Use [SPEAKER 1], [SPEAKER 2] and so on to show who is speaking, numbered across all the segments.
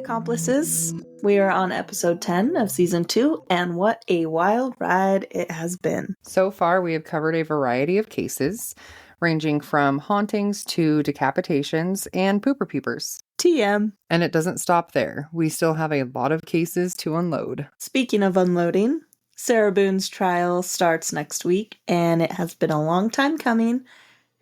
[SPEAKER 1] accomplices. We are on episode 10 of season 2, and what a wild ride it has been.
[SPEAKER 2] So far, we have covered a variety of cases, ranging from hauntings to decapitations and pooper peepers.
[SPEAKER 1] TM.
[SPEAKER 2] And it doesn't stop there. We still have a lot of cases to unload.
[SPEAKER 1] Speaking of unloading, Sarah Boone's trial starts next week, and it has been a long time coming,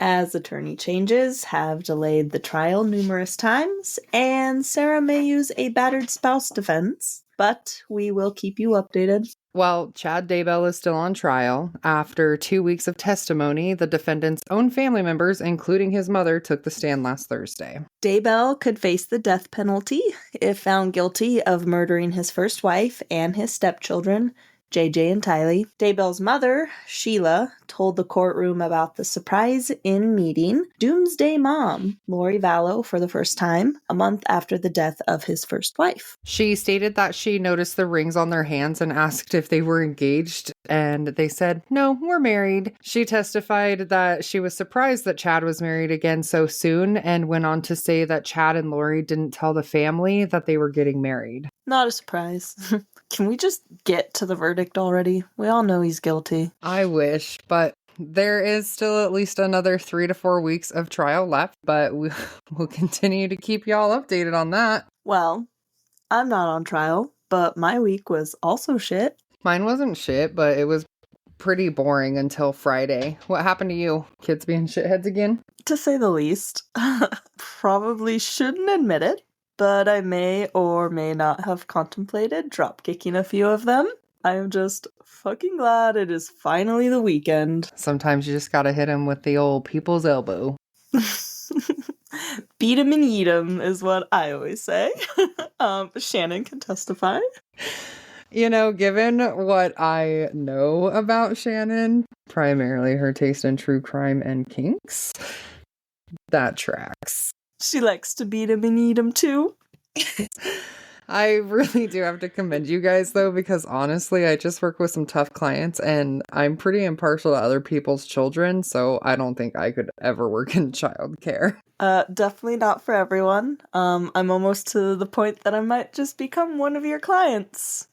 [SPEAKER 1] as attorney changes have delayed the trial numerous times, and Sarah may use a battered spouse defense, but we will keep you updated.
[SPEAKER 2] While Chad Daybell is still on trial, after 2 weeks of testimony, the defendant's own family members, including his mother, took the stand last Thursday.
[SPEAKER 1] Daybell could face the death penalty if found guilty of murdering his first wife and his stepchildren, JJ and Tylee. Daybell's mother, Sheila, told the courtroom about the surprise-in meeting Doomsday Mom, Lori Vallow, for the first time, a month after the death of his first wife.
[SPEAKER 2] She stated that she noticed the rings on their hands and asked if they were engaged, and they said, "No, we're married." She testified that she was surprised that Chad was married again so soon, and went on to say that Chad and Lori didn't tell the family that they were getting married.
[SPEAKER 1] Not a surprise. Can we just get to the verdict already? We all know he's guilty.
[SPEAKER 2] I wish, but there is still at least another 3 to 4 weeks of trial left, but we'll continue to keep y'all updated on that.
[SPEAKER 1] Well, I'm not on trial, but my week was also shit.
[SPEAKER 2] Mine wasn't shit, but it was pretty boring until Friday. What happened to you? Kids being shitheads again?
[SPEAKER 1] To say the least. Probably shouldn't admit it, but I may or may not have contemplated drop-kicking a few of them. I am just fucking glad it is finally the weekend.
[SPEAKER 2] Sometimes you just gotta hit him with the old people's elbow.
[SPEAKER 1] Beat him and eat him is what I always say. Shannon can testify.
[SPEAKER 2] You know, given what I know about Shannon, primarily her taste in true crime and kinks, that tracks.
[SPEAKER 1] She likes to beat him and eat him too.
[SPEAKER 2] I really do have to commend you guys, though, because honestly, I just work with some tough clients, and I'm pretty impartial to other people's children, so I don't think I could ever work in childcare.
[SPEAKER 1] Definitely not for everyone. I'm almost to the point that I might just become one of your clients.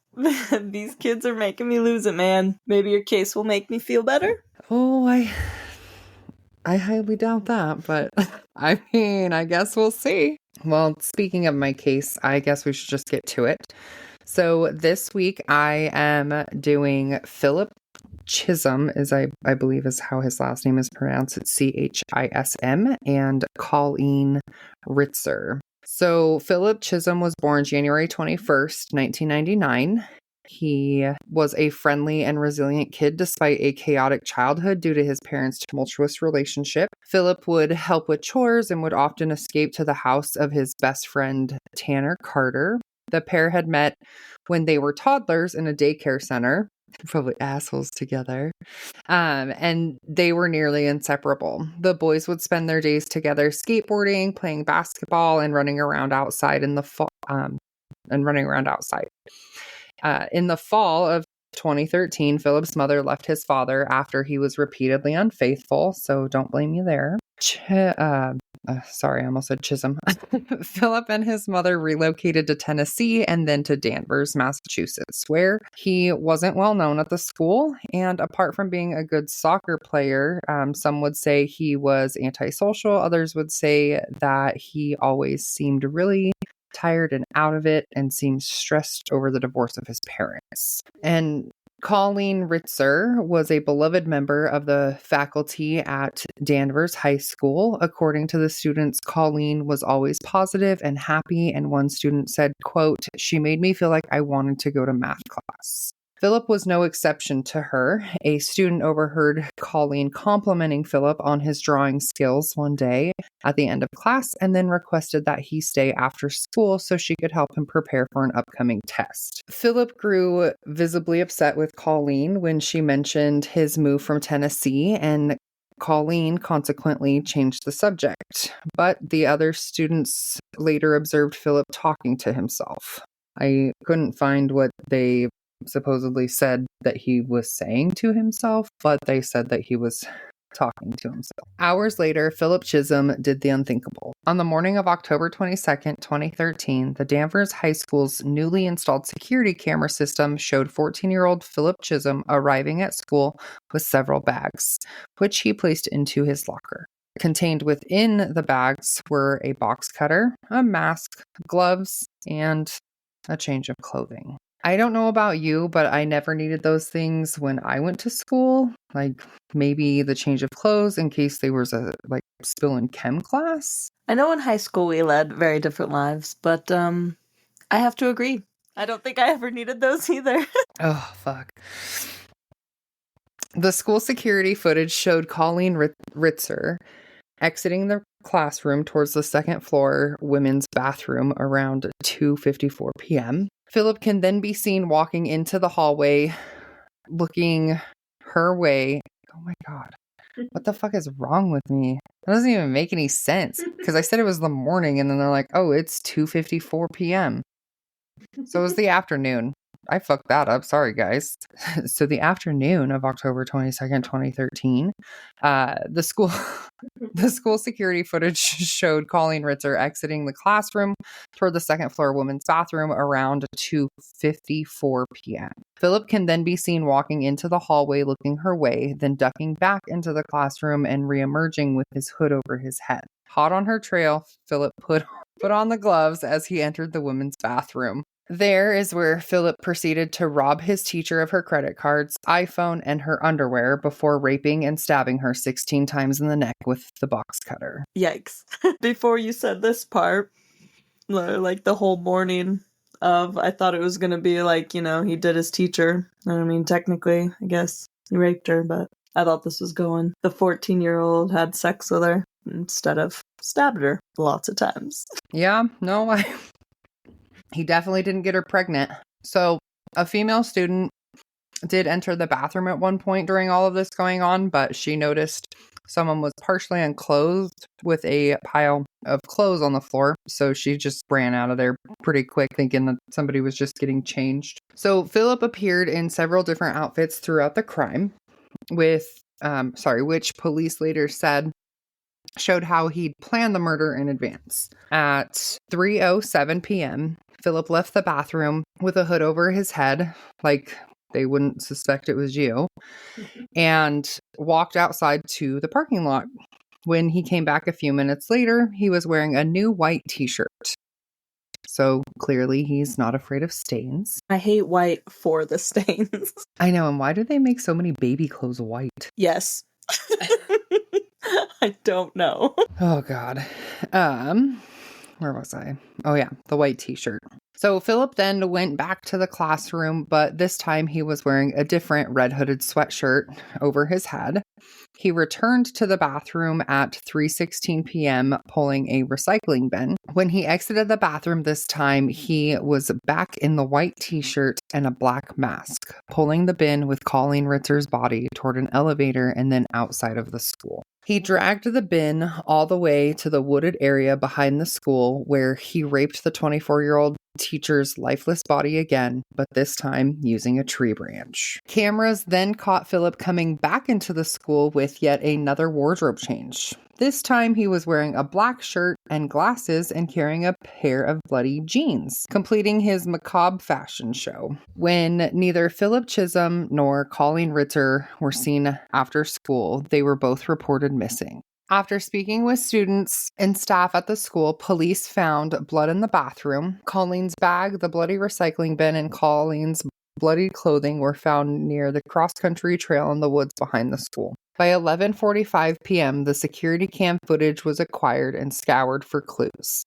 [SPEAKER 1] These kids are making me lose it, man. Maybe your case will make me feel better?
[SPEAKER 2] Oh, I highly doubt that, but I mean, I guess we'll see. Well, speaking of my case, I guess we should just get to it. So this week I am doing Philip Chism, I believe is how his last name is pronounced. It's Chism, and Colleen Ritzer. So Philip Chism was born January 21st, 1999. He was a friendly and resilient kid despite a chaotic childhood due to his parents' tumultuous relationship. Philip would help with chores and would often escape to the house of his best friend, Tanner Carter. The pair had met when they were toddlers in a daycare center. Probably assholes together. And they were nearly inseparable. The boys would spend their days together skateboarding, playing basketball, and running around outside in the fall. In the fall of 2013, Philip's mother left his father after he was repeatedly unfaithful, so don't blame you there. Sorry, I almost said Chisholm. Philip and his mother relocated to Tennessee and then to Danvers, Massachusetts, where he wasn't well known at the school. And apart from being a good soccer player, some would say he was antisocial. Others would say that he always seemed really tired and out of it and seemed stressed over the divorce of his parents. And Colleen Ritzer was a beloved member of the faculty at Danvers High School. According to the students, Colleen was always positive and happy, and one student said, quote, "She made me feel like I wanted to go to math class." Philip was no exception to her. A student overheard Colleen complimenting Philip on his drawing skills one day at the end of class and then requested that he stay after school so she could help him prepare for an upcoming test. Philip grew visibly upset with Colleen when she mentioned his move from Tennessee, and Colleen consequently changed the subject. But the other students later observed Philip talking to himself. I couldn't find what they supposedly said that he was saying to himself, but they said that he was talking to himself. Hours later, Philip Chism did the unthinkable. On the morning of October 22nd, 2013, the Danvers High School's newly installed security camera system showed 14-year-old Philip Chism arriving at school with several bags, which he placed into his locker. Contained within the bags were a box cutter, a mask, gloves, and a change of clothing. I don't know about you, but I never needed those things when I went to school. Like maybe the change of clothes in case there was a spill in chem class.
[SPEAKER 1] I know in high school we led very different lives, but I have to agree. I don't think I ever needed those either.
[SPEAKER 2] Oh, fuck. The school security footage showed Colleen Ritzer exiting the classroom towards the second floor women's bathroom around 2:54 p.m. Philip can then be seen walking into the hallway, looking her way. Oh my God. What the fuck is wrong with me? That doesn't even make any sense. Because I said it was the morning and then they're like, oh, it's 2:54 p.m. So it was the afternoon. I fucked that up. Sorry, guys. So the afternoon of October 22nd, 2013, the school security footage showed Colleen Ritzer exiting the classroom toward the second floor women's bathroom around 2:54 p.m. Philip can then be seen walking into the hallway looking her way, then ducking back into the classroom and reemerging with his hood over his head. Hot on her trail, Philip put on the gloves as he entered the women's bathroom. There is where Philip proceeded to rob his teacher of her credit cards, iPhone, and her underwear before raping and stabbing her 16 times in the neck with the box cutter.
[SPEAKER 1] Yikes. Before you said this part, like the whole morning of, I thought it was going to be like, he did his teacher. I mean, technically, I guess he raped her, but I thought this was going. The 14-year-old had sex with her instead of stabbed her lots of times.
[SPEAKER 2] Yeah, no, he definitely didn't get her pregnant. So a female student did enter the bathroom at one point during all of this going on, but she noticed someone was partially unclothed with a pile of clothes on the floor. So she just ran out of there pretty quick, thinking that somebody was just getting changed. So Philip appeared in several different outfits throughout the crime, which police later said showed how he'd planned the murder in advance. At 3:07 p.m., Philip left the bathroom with a hood over his head, like they wouldn't suspect it was you, and walked outside to the parking lot. When he came back a few minutes later, he was wearing a new white t-shirt. So clearly he's not afraid of stains.
[SPEAKER 1] I hate white for the stains.
[SPEAKER 2] I know, and why do they make so many baby clothes white?
[SPEAKER 1] Yes. I don't know.
[SPEAKER 2] Oh, God. Where was I? Oh, yeah, the white t-shirt. So Philip then went back to the classroom, but this time he was wearing a different red hooded sweatshirt over his head. He returned to the bathroom at 3:16 p.m. pulling a recycling bin. When he exited the bathroom this time, he was back in the white t-shirt and a black mask, pulling the bin with Colleen Ritzer's body toward an elevator and then outside of the school. He dragged the bin all the way to the wooded area behind the school where he raped the 24-year-old teacher's lifeless body again, but this time using a tree branch. Cameras then caught Philip coming back into the school with yet another wardrobe change. This time he was wearing a black shirt and glasses and carrying a pair of bloody jeans, completing his macabre fashion show. When neither Philip Chism nor Colleen Ritzer were seen after school, they were both reported missing. After speaking with students and staff at the school, police found blood in the bathroom. Colleen's bag, the bloody recycling bin, and Colleen's bloody clothing were found near the cross-country trail in the woods behind the school. By 11:45 p.m., the security cam footage was acquired and scoured for clues.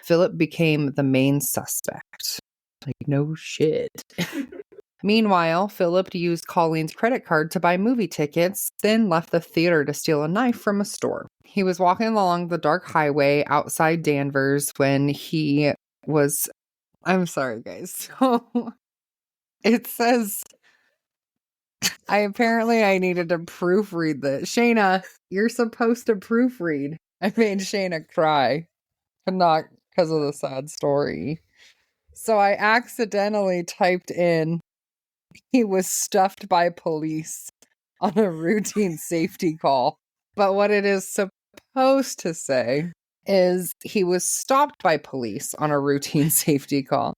[SPEAKER 2] Philip became the main suspect. Like, no shit. Meanwhile, Philip used Colleen's credit card to buy movie tickets, then left the theater to steal a knife from a store. He was walking along the dark highway outside Danvers when he was... I'm sorry, guys. So it says... I needed to proofread this. Shayna, you're supposed to proofread. I made Shayna cry, but not because of the sad story. So I accidentally typed in, he was stuffed by police on a routine safety call. But what it is supposed to say is he was stopped by police on a routine safety call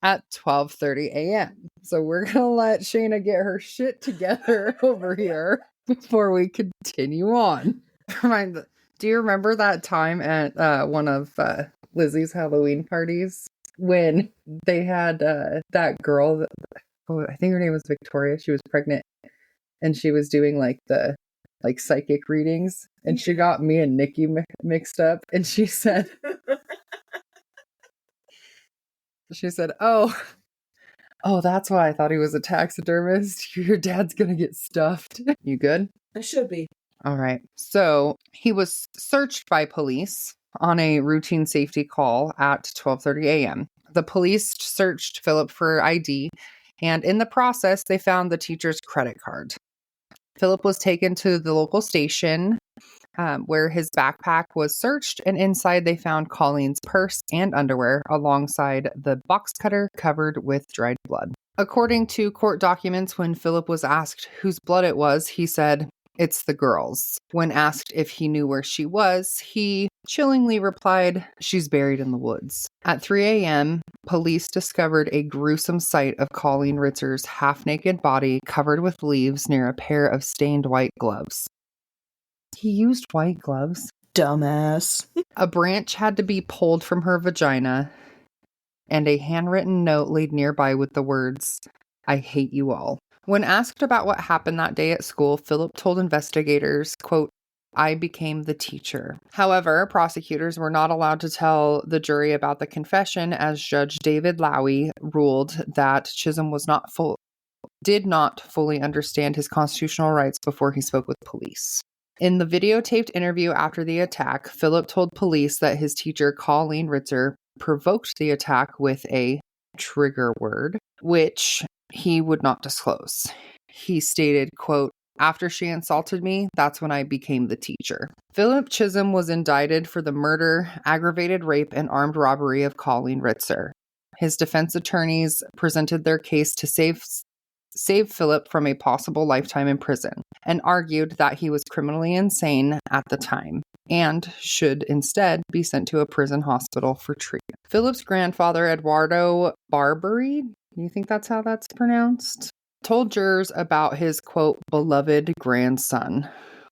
[SPEAKER 2] at 12:30 a.m. So we're going to let Shayna get her shit together over here before we continue on. Do you remember that time at one of Lizzie's Halloween parties when they had that girl, I think her name was Victoria, she was pregnant, and she was doing like the psychic readings, and she got me and Nikki mixed up, and she said, oh, that's why I thought he was a taxidermist. Your dad's gonna get stuffed. You good?
[SPEAKER 1] I should be.
[SPEAKER 2] All right. So he was searched by police on a routine safety call at 12:30 a.m. The police searched Philip for ID, and in the process, they found the teacher's credit card. Philip was taken to the local station where his backpack was searched, and inside they found Colleen's purse and underwear alongside the box cutter covered with dried blood. According to court documents, when Philip was asked whose blood it was, he said, "It's the girl's." When asked if he knew where she was, he chillingly replied, "She's buried in the woods." At 3 a.m., police discovered a gruesome sight of Colleen Ritzer's half-naked body covered with leaves near a pair of stained white gloves. He used white gloves.
[SPEAKER 1] Dumbass.
[SPEAKER 2] A branch had to be pulled from her vagina, and a handwritten note laid nearby with the words, "I hate you all." When asked about what happened that day at school, Philip told investigators, quote, "I became the teacher." However, prosecutors were not allowed to tell the jury about the confession, as Judge David Lowy ruled that Chism did not fully understand his constitutional rights before he spoke with police. In the videotaped interview after the attack, Philip told police that his teacher, Colleen Ritzer, provoked the attack with a trigger word, which he would not disclose. He stated, quote, "After she insulted me, that's when I became the teacher." Philip Chism was indicted for the murder, aggravated rape, and armed robbery of Colleen Ritzer. His defense attorneys presented their case to save Philip from a possible lifetime in prison and argued that he was criminally insane at the time and should instead be sent to a prison hospital for treatment. Philip's grandfather, Eduardo Barbary, you think that's how that's pronounced, told jurors about his, quote, "beloved grandson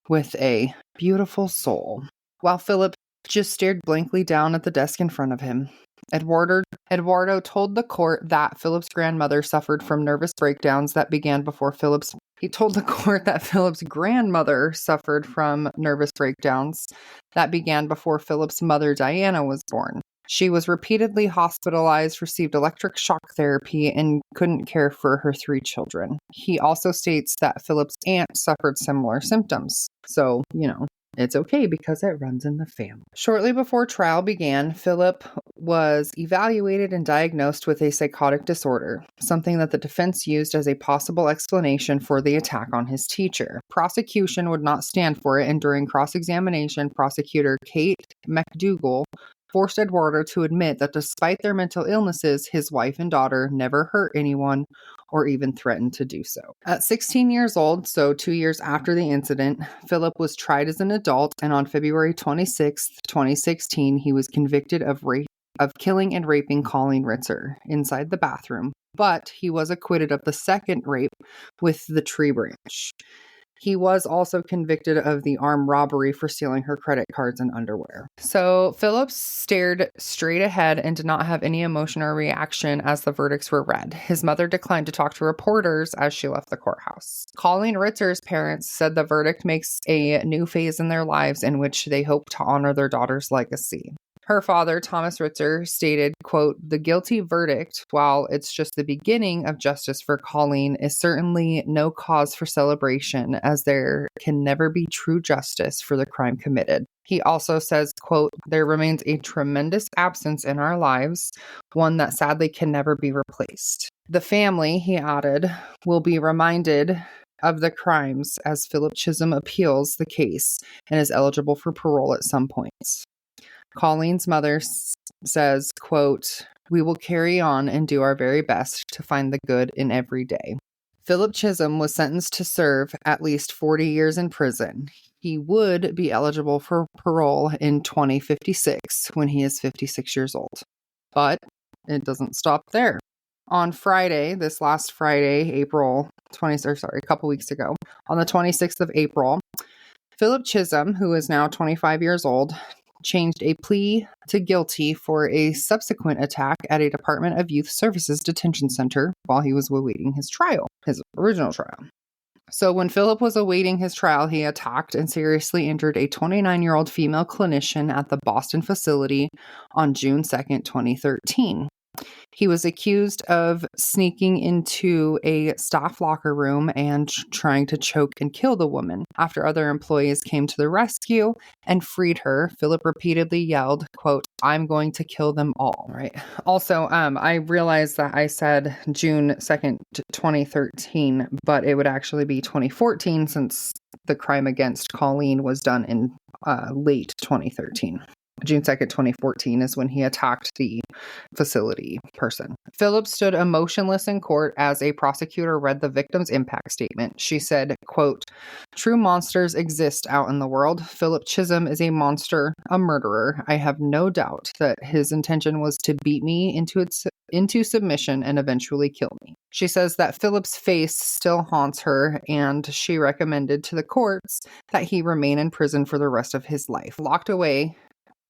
[SPEAKER 2] with a beautiful soul," while Philip just stared blankly down at the desk in front of him. Eduardo told the court that Philip's grandmother suffered from nervous breakdowns that began before Philip's grandmother suffered from nervous breakdowns that began before Philip's mother, Diana, was born. She was repeatedly hospitalized, received electric shock therapy, and couldn't care for her 3 children. He also states that Philip's aunt suffered similar symptoms. So, it's okay because it runs in the family. Shortly before trial began, Philip was evaluated and diagnosed with a psychotic disorder, something that the defense used as a possible explanation for the attack on his teacher. Prosecution would not stand for it, and during cross-examination, prosecutor Kate McDougall forced Eduardo to admit that despite their mental illnesses, his wife and daughter never hurt anyone or even threatened to do so. At 16 years old, so 2 years after the incident, Philip was tried as an adult, and on February 26, 2016, he was convicted of killing and raping Colleen Ritzer inside the bathroom, but he was acquitted of the second rape with the tree branch. He was also convicted of the armed robbery for stealing her credit cards and underwear. So Philip stared straight ahead and did not have any emotion or reaction as the verdicts were read. His mother declined to talk to reporters as she left the courthouse. Colleen Ritzer's parents said the verdict makes a new phase in their lives in which they hope to honor their daughter's legacy. Her father, Thomas Ritzer, stated, quote, "The guilty verdict, while it's just the beginning of justice for Colleen, is certainly no cause for celebration, as there can never be true justice for the crime committed." He also says, quote, "There remains a tremendous absence in our lives, one that sadly can never be replaced. The family," he added, "will be reminded of the crimes as Philip Chism appeals the case and is eligible for parole at some points." Colleen's mother says, quote, "We will carry on and do our very best to find the good in every day." Philip Chism was sentenced to serve at least 40 years in prison. He would be eligible for parole in 2056 when he is 56 years old. But it doesn't stop there. On Friday, this last Friday, April 20th, or sorry, a couple weeks ago, on the 26th of April, Philip Chism, who is now 25 years old, changed a plea to guilty for a subsequent attack at a Department of Youth Services detention center while he was awaiting his trial, his original trial. So when Philip was awaiting his trial, he attacked and seriously injured a 29-year-old female clinician at the Boston facility on June 2nd, 2013. He was accused of sneaking into a staff locker room and trying to choke and kill the woman. After other employees came to the rescue and freed her, Philip repeatedly yelled, quote, "I'm going to kill them all." Right. Also, I realized that I said June 2nd, 2013, but it would actually be 2014 since the crime against Colleen was done in late 2013. June 2nd, 2014 is when he attacked the facility person. Philip stood emotionless in court as a prosecutor read the victim's impact statement. She said, quote, "True monsters exist out in the world. Philip Chism is a monster, a murderer. I have no doubt that his intention was to beat me into submission and eventually kill me." She says that Philip's face still haunts her, and she recommended to the courts that he remain in prison for the rest of his life, locked away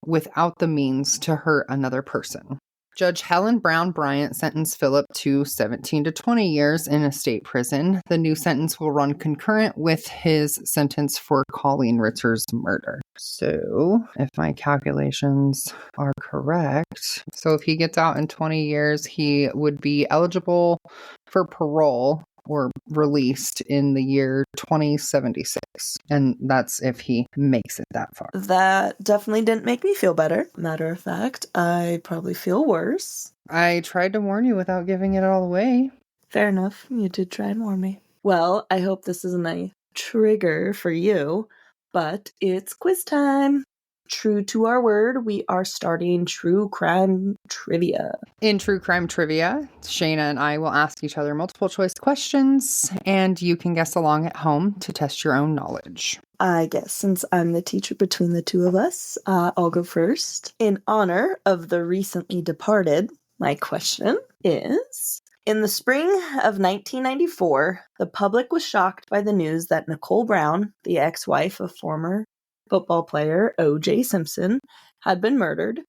[SPEAKER 2] without the means to hurt another person. Judge Helen Brown Bryant sentenced Philip to 17 to 20 years in a state prison. The new sentence will run concurrent with his sentence for Colleen Ritzer's murder. So, if my calculations are correct, so if he gets out in 20 years, he would be eligible for parole or released in the year 2076. And that's if he makes it that far.
[SPEAKER 1] That definitely didn't make me feel better. Matter of fact, I probably feel worse.
[SPEAKER 2] I tried to warn you without giving it all away.
[SPEAKER 1] Fair enough. You did try and warn me. Well, I hope this isn't a trigger for you, but it's quiz time. True to our word, we are starting True Crime Trivia.
[SPEAKER 2] In True Crime Trivia, Shayna and I will ask each other multiple choice questions, and you can guess along at home to test your own knowledge.
[SPEAKER 1] I guess since I'm the teacher between the two of us, I'll go first. In honor of the recently departed, my question is, in the spring of 1994, the public was shocked by the news that Nicole Brown, the ex-wife of former football player O.J. Simpson, had been murdered,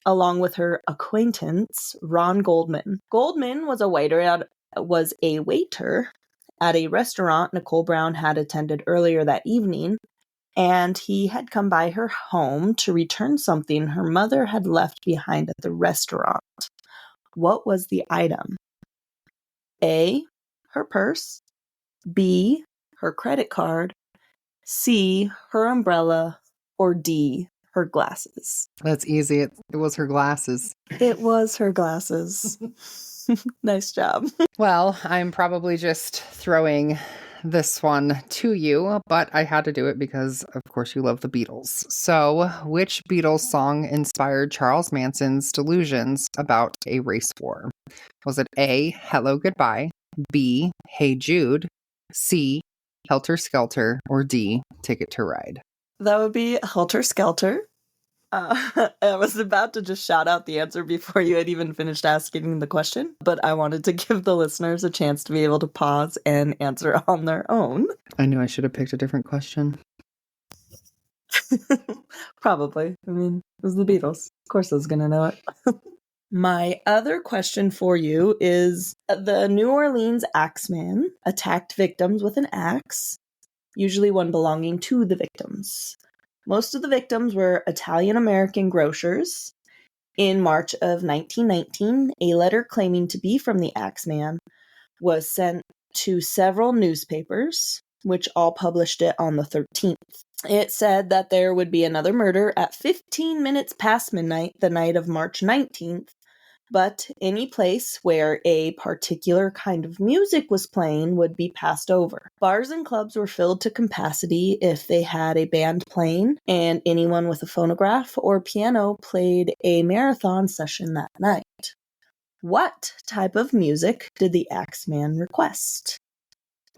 [SPEAKER 1] along with her acquaintance, Ron Goldman. Goldman was a waiter at a restaurant Nicole Brown had attended earlier that evening, and he had come by her home to return something her mother had left behind at the restaurant. What was the item? A, her purse. B, her credit card. C, her umbrella. Or D, her glasses.
[SPEAKER 2] That's easy. It was her glasses.
[SPEAKER 1] It was her glasses. Nice job.
[SPEAKER 2] Well, I'm probably just throwing this one to you, but I had to do it because, of course, you love the Beatles. So, which Beatles song inspired Charles Manson's delusions about a race war? Was it A, Hello Goodbye, B, Hey Jude, C, Helter Skelter, or D, Ticket to Ride?
[SPEAKER 1] That would be Helter Skelter. I was about to just shout out the answer before you had even finished asking the question, but I wanted to give the listeners a chance to be able to pause and answer on their own.
[SPEAKER 2] I knew I should have picked a different question.
[SPEAKER 1] Probably. I mean, it was the Beatles. Of course I was going to know it. My other question for you is, the New Orleans Axeman attacked victims with an axe, usually one belonging to the victims. Most of the victims were Italian-American grocers. In March of 1919, a letter claiming to be from the Axeman was sent to several newspapers, which all published it on the 13th. It said that there would be another murder at 15 minutes past midnight, the night of March 19th, but any place where a particular kind of music was playing would be passed over. Bars and clubs were filled to capacity if they had a band playing, and anyone with a phonograph or piano played a marathon session that night. What type of music did the Axeman request?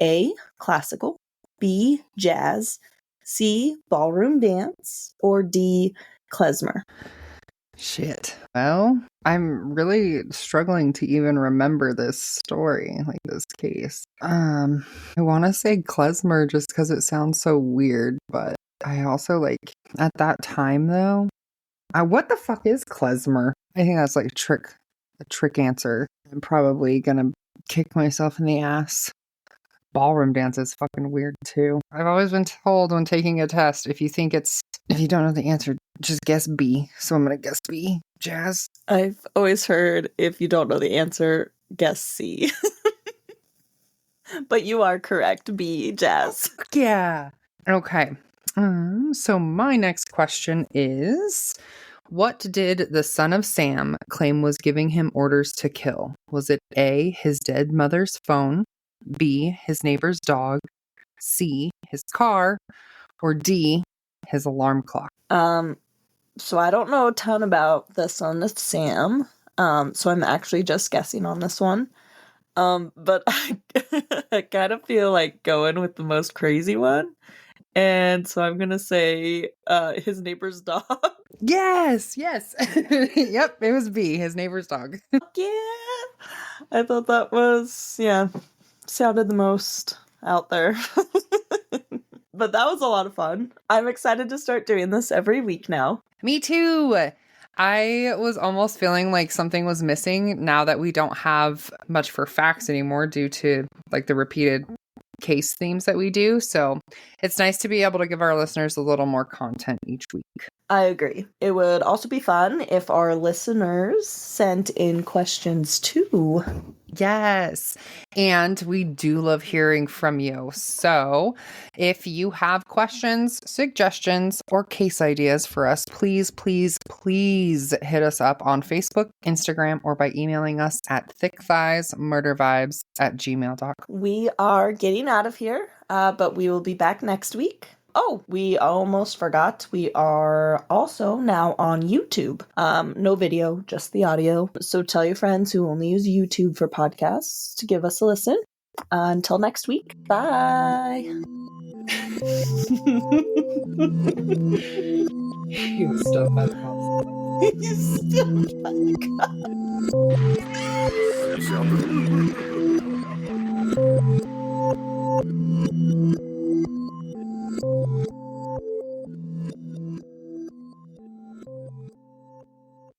[SPEAKER 1] A, classical, B, jazz, C, ballroom dance, or D, klezmer?
[SPEAKER 2] Shit. Well, I'm really struggling to even remember this story, like this case. I want to say klezmer just because it sounds so weird, but I also like at that time though. What the fuck is klezmer? I think that's like a trick answer. I'm probably gonna kick myself in the ass. Ballroom dance is fucking weird too. I've always been told when taking a test, if you don't know the answer, just guess B. So I'm gonna guess B. Jazz.
[SPEAKER 1] I've always heard if you don't know the answer, guess C. But you are correct, B, jazz.
[SPEAKER 2] Yeah. Okay. So my next question is, what did the son of Sam claim was giving him orders to kill? Was it A, his dead mother's phone, B, his neighbor's dog, C, his car, or D, his alarm clock?
[SPEAKER 1] So I don't know a ton about the son of Sam. So I'm actually just guessing on this one. But I kind of feel like going with the most crazy one. And so I'm gonna say his neighbor's dog.
[SPEAKER 2] Yes. Yep, it was B, his neighbor's dog.
[SPEAKER 1] Yeah. I thought that was, sounded the most out there. But that was a lot of fun. I'm excited to start doing this every week now.
[SPEAKER 2] Me too. I was almost feeling like something was missing now that we don't have much for facts anymore due to like the repeated case themes that we do. So it's nice to be able to give our listeners a little more content each week.
[SPEAKER 1] I agree. It would also be fun if our listeners sent in questions too.
[SPEAKER 2] Yes. And we do love hearing from you. So if you have questions, suggestions, or case ideas for us, please hit us up on Facebook, Instagram, or by emailing us at thickthighsmurdervibes@gmail.com.
[SPEAKER 1] We are getting out of here, but we will be back next week. Oh, we almost forgot. We are also now on YouTube. No video, just the audio. So tell your friends who only use YouTube for podcasts to give us a listen. Until next week. Bye.
[SPEAKER 2] You was stuffed by the cops.
[SPEAKER 1] He's stuffed by the cops.